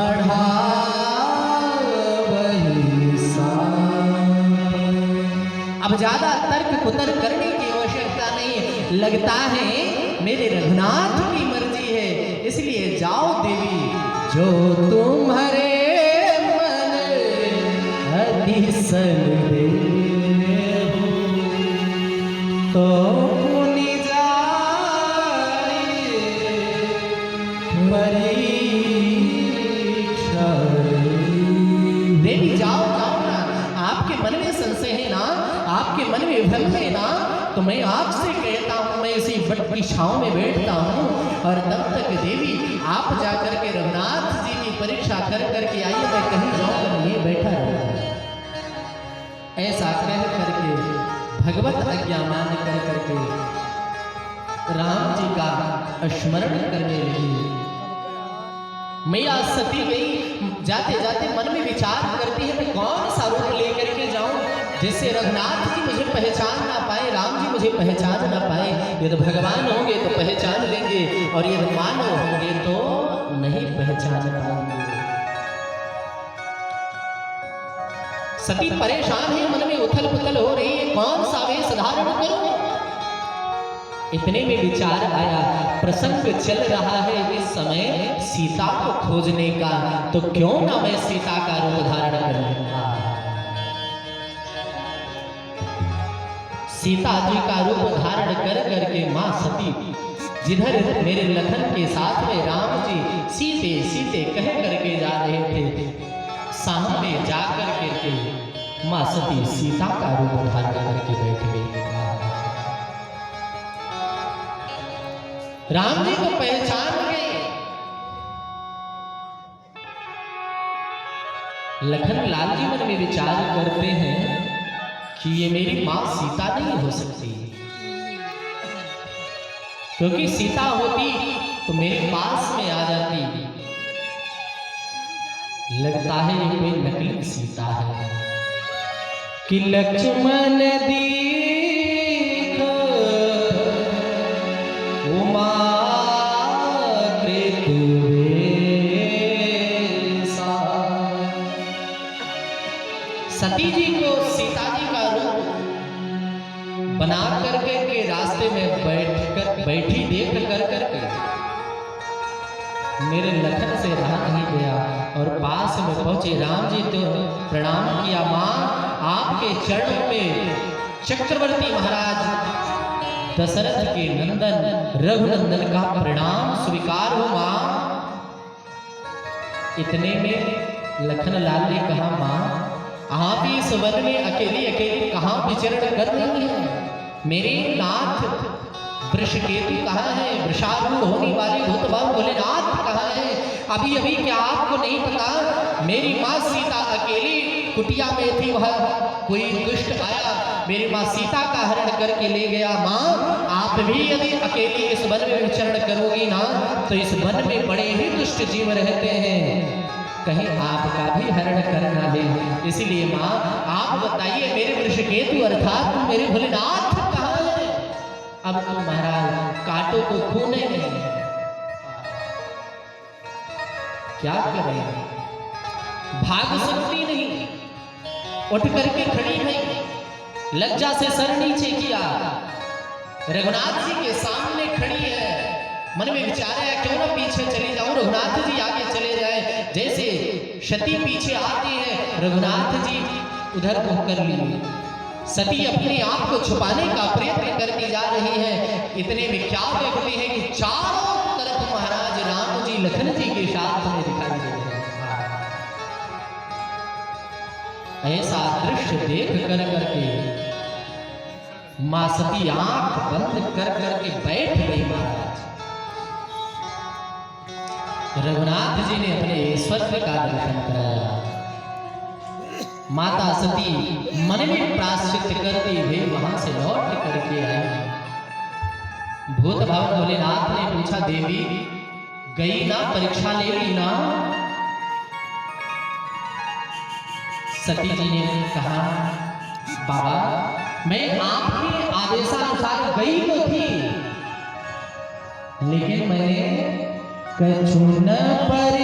बढ़ा वही अब ज्यादा तर्क कुतर्क करने की आवश्यकता नहीं, लगता है मेरे रघुनाथ की मर्जी है, इसलिए जाओ देवी जो तुम्हारे मन अधिसन दे तो पुनि जाए परीक्षा। देवी जाओ जाओ ना, आपके मन में संशय है ना, आपके मन में भ्रम है ना, तो मैं आपसे कहता हूँ, मैं इसी वट की छांव में बैठता हूँ और तब तक देवी आप जाकर के रघुनाथ जी की परीक्षा कर करके आइए, मैं कहीं जाऊंगा नहीं बैठा रहूंगा। ऐसा कह करके भगवत आज्ञा मान कर करके राम जी का स्मरण करने लगी। मैया सती गई, जाते जाते मन में विचार करती है, मैं कौन सा रूप लेकर के जाऊं जिससे रघुनाथ जी मुझे पहचान ना पाए, राम जी मुझे पहचान ना पाए। यदि भगवान होंगे तो पहचान लेंगे और यदि मानव होंगे तो नहीं पहचान पाएंगे। सती परेशान है, मन में उथल पुथल हो रही है, कौन सा वेश धारण करूं। इतने में विचार आया, प्रसंग चल रहा है इस समय सीता को खोजने का, तो क्यों ना मैं सीता का रूप धारण कर लूंगा। सीता जी का रूप धारण कर करके मां सती जिधर मेरे लखन के साथ में राम जी सीते सीते कह करके जा रहे थे, सामने जाकर के मां सती सीता का रूप धारण करके बैठ गई। राम जी को पहचान गए। लखन लाल जी मन में विचार करते हैं कि ये मेरी मां सीता नहीं हो सकती, क्योंकि सीता होती तो मेरे पास में आ जाती। लगता है ये कोई नकली सीता है कि लक्ष्मण दीखो उमा सती जी को सीता जी का रूप बना करके के रास्ते में बैठी देख कर करके मेरे लखन से रहा नहीं गया और पास में पहुंचे। राम जी तो प्रणाम किया, मां आपके चरणों में चक्रवर्ती महाराज दशरथ के नंदन रघुनंदन का प्रणाम स्वीकार हो मां। इतने में लखन लाल ने कहा, मां आप इस वन में अकेली अकेली कहां विचरण कर रही हैं? मेरे नाथ वृषकेतु कहाँ है? वृषारूढ़ होने वाले भूतबाहु भोलेनाथ कहाँ है? अभी अभी क्या आपको नहीं पता मेरी माँ सीता अकेली कुटिया में थी, वह कोई दुष्ट आया मेरी माँ सीता का हरण करके ले गया। माँ आप भी यदि अकेली इस वन में विचरण करोगी ना तो इस वन में बड़े ही दुष्ट जीव रहते हैं, कहीं आपका भी हरण कर ना ले। इसीलिए माँ आप बताइए मेरे वृषकेतु अर्थात मेरे भोलेनाथ कहाँ है? अब तो महाराज कांटों को खूने नहीं, क्या करें, भाग सकती नहीं, उठ करके खड़ी नहीं, लज्जा से सर नीचे किया, रघुनाथ जी के सामने खड़ी है। मन में विचार है क्यों ना पीछे चली जाऊं, रघुनाथ जी आगे चले जाए। जैसे सती पीछे आती है, रघुनाथ जी उधर मुंह कर लिए, सती अपने आप को छुपाने का प्रयत्न करती जा रही है। इतने में क्या देखते हैं कि चारों तरफ महाराज राम जी लखन जी के साथ में दिखाई दे रहे हैं। ऐसा दृश्य देख कर करके मां सती आंख बंद कर करके बैठ गई। महाराज रघुनाथ जी ने अपने स्वर्ग का दर्शन कराया। माता सती मन में प्रायश्चित करते हुए वहां से लौट करके आई। भूत भाव भोलेनाथ ने पूछा, देवी गई ना, परीक्षा ले ली ना? सती जी ने कहा, बाबा मैं आपके आदेशानुसार गई तो थी, लेकिन मैंने कछु न परी